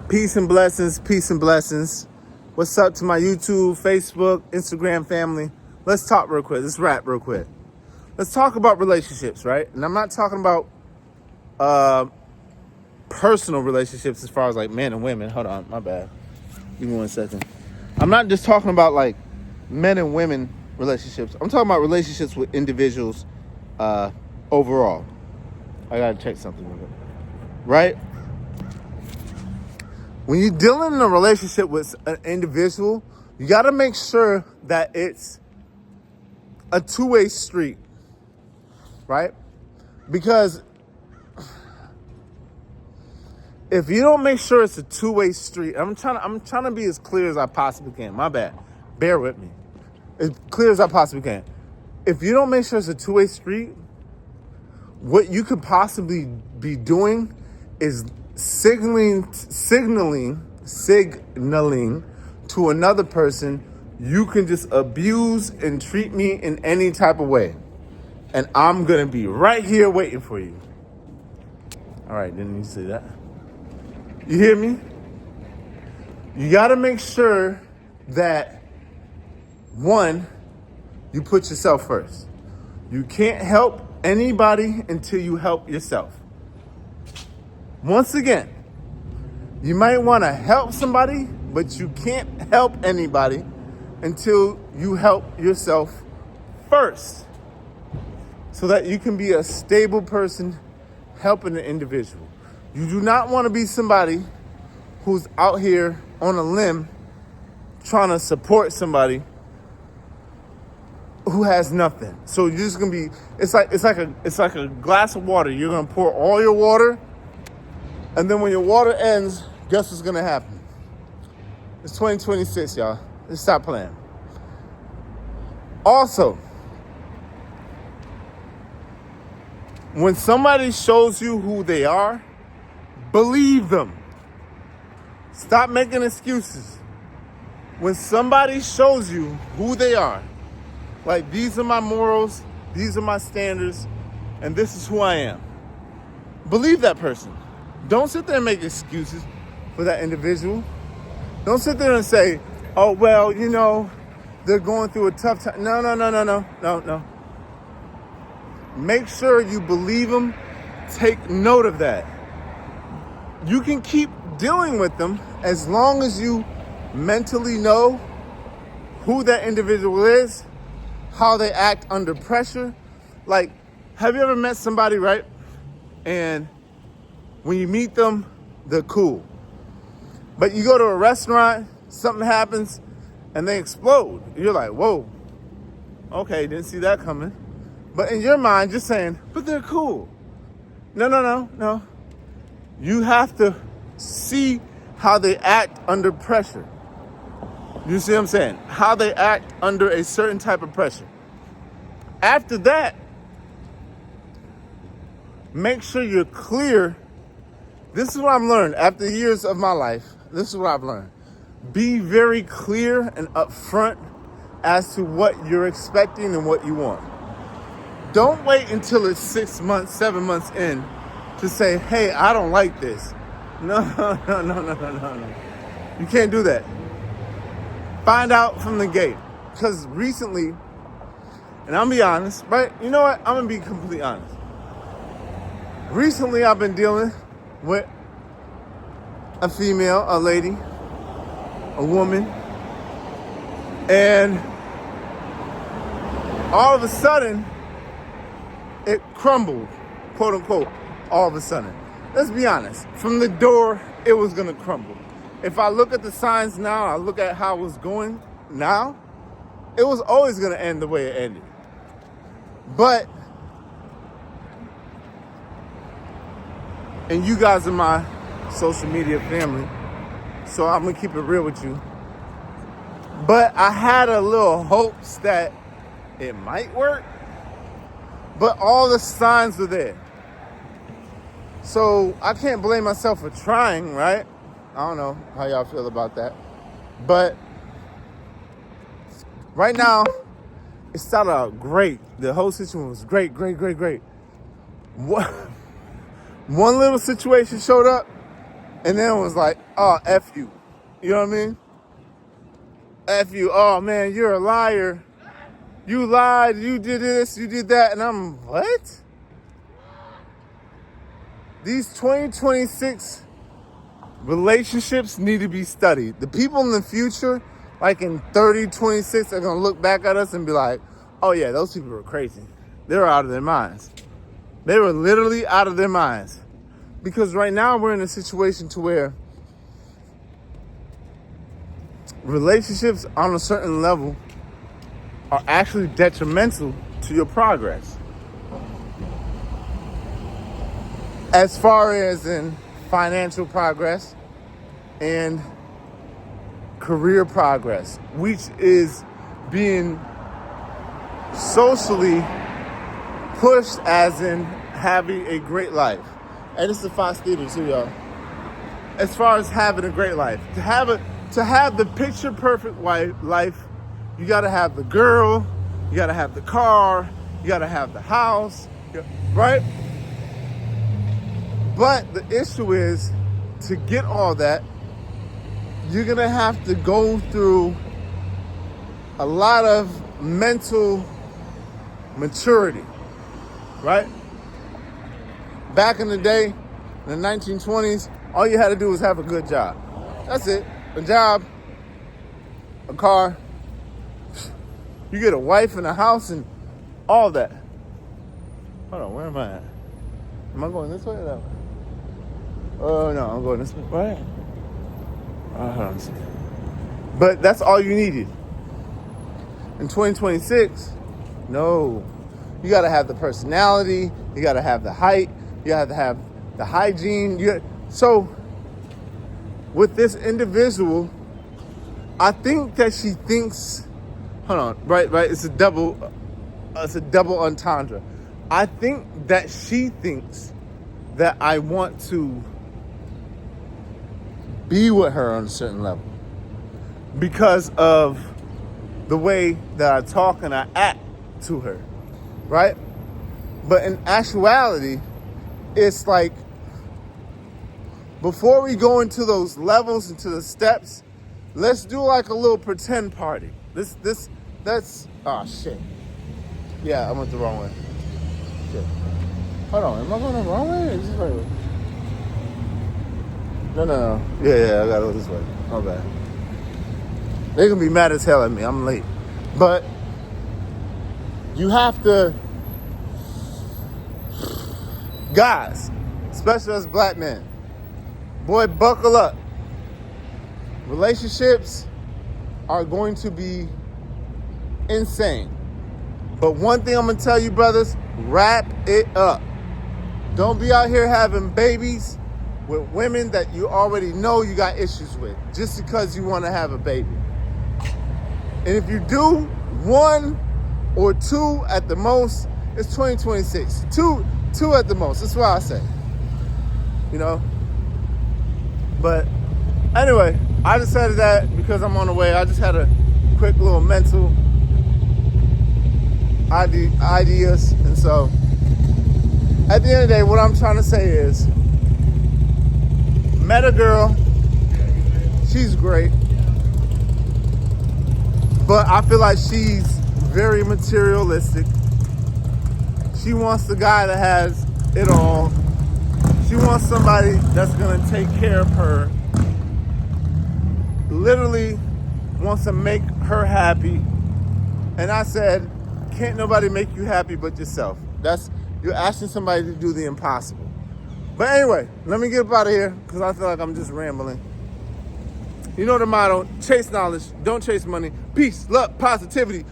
Peace and blessings, peace and blessings. What's up to my YouTube, Facebook, Instagram family? Let's talk real quick. Let's rap real quick. Let's talk about relationships, right? And I'm not talking about personal relationships as far as like men and women. Hold on, my bad. Give me 1 second. I'm not just talking about like men and women relationships. I'm talking about relationships with individuals overall. I gotta check something real quick. Right? When you're dealing in a relationship with an individual, you got to make sure that it's a two-way street, right? Because if you don't make sure it's a two-way street, I'm trying to be as clear as I possibly can. My bad. Bear with me. As clear as I possibly can. If you don't make sure it's a two-way street, what you could possibly be doing is signaling to another person, you can just abuse and treat me in any type of way. And I'm going to be right here waiting for you. All right, didn't you see that? You hear me? You got to make sure that, one, you put yourself first. You can't help anybody until you help yourself. Once again, you might want to help somebody, but you can't help anybody until you help yourself first, so that you can be a stable person helping an individual. You do not want to be somebody who's out here on a limb trying to support somebody who has nothing. So you're just gonna be, it's like a glass of water. You're gonna pour all your water, and then when your water ends, guess what's gonna happen? It's 2026, y'all. Let's stop playing. Also, when somebody shows you who they are, believe them. Stop making excuses. When somebody shows you who they are, like, these are my morals, these are my standards, and this is who I am, believe that person. Don't sit there and make excuses for that individual. Don't sit there and say, oh, well, you know, they're going through a tough time. No. Make sure you believe them. Take note of that. You can keep dealing with them as long as you mentally know who that individual is, how they act under pressure. Like, have you ever met somebody, right? And when you meet them, they're cool. But you go to a restaurant, something happens, and they explode. You're like, whoa, okay, didn't see that coming. But in your mind, just saying, but they're cool. No. You have to see how they act under pressure. You see what I'm saying? How they act under a certain type of pressure. After that, make sure you're clear. This is what I've learned after years of my life. This is what I've learned. Be very clear and upfront as to what you're expecting and what you want. Don't wait until it's 6 months, 7 months in to say, hey, I don't like this. No. You can't do that. Find out from the gate. Because recently, and I'll be honest, right? You know what? I'm going to be completely honest. Recently, I've been dealing with a female, a lady, a woman, and all of a sudden, it crumbled, quote unquote, all of a sudden. Let's be honest. From the door, it was going to crumble. If I look at the signs now, I look at how it was going now, it was always going to end the way it ended. But, and you guys are my social media family, so I'm going to keep it real with you. But I had a little hopes that it might work, but all the signs were there. So I can't blame myself for trying, right? I don't know how y'all feel about that. But right now, it started out great. The whole situation was great. One little situation showed up, And then it was like, oh, F you. You know what I mean? F you. Oh, man, you're a liar. You lied. You did this. You did that. And I'm, what? These 2026 relationships need to be studied. The people in the future, like in 30, 26, are going to look back at us and be like, oh, yeah, those people were crazy. They were out of their minds. They were literally out of their minds. Because right now we're in a situation to where relationships on a certain level are actually detrimental to your progress. As far as in financial progress and career progress, which is being socially pushed as in having a great life. And it's the Fox Theater too, y'all. As far as having a great life, to have the picture perfect life, you gotta have the girl, you gotta have the car, you gotta have the house, right? But the issue is, to get all that, you're gonna have to go through a lot of mental maturity, right? Back in the day, in the 1920s, all you had to do was have a good job. That's it. A job, a car, you get a wife and a house and all that. Hold on, where am I at? Am I going this way or that way? Oh, no, I'm going this way. Right? Hold on a second. But that's all you needed. In 2026, no. You got to have the personality. You got to have the height. You have to have the hygiene. So with this individual, I think that she thinks, hold on, right, it's a double entendre. I think that she thinks that I want to be with her on a certain level because of the way that I talk and I act to her, right? But in actuality, it's like, before we go into those levels, into the steps, let's do like a little pretend party. That's, oh shit. Yeah, I went the wrong way. Shit. Hold on, am I going the wrong way? Or is this right way? No. Yeah, I gotta go this way. My bad. They're gonna be mad as hell at me. I'm late. But you have to, guys, especially as black men, boy, buckle up. Relationships are going to be insane. But one thing I'm gonna tell you, brothers, wrap it up. Don't be out here having babies with women that you already know you got issues with just because you want to have a baby. And if you do one or two at the most, it's 2026. Two at the most. That's what I say. You know? But anyway, I decided that because I'm on the way. I just had a quick little mental ideas. And so at the end of the day, what I'm trying to say is, met a girl, she's great, but I feel like she's very materialistic. She wants the guy that has it all. She wants somebody that's gonna take care of her, literally wants to make her happy. And I said, can't nobody make you happy but yourself. You're asking somebody to do the impossible. But anyway, let me get up out of here because I feel like I'm just rambling. You know the motto, chase knowledge, don't chase money. Peace, love, positivity.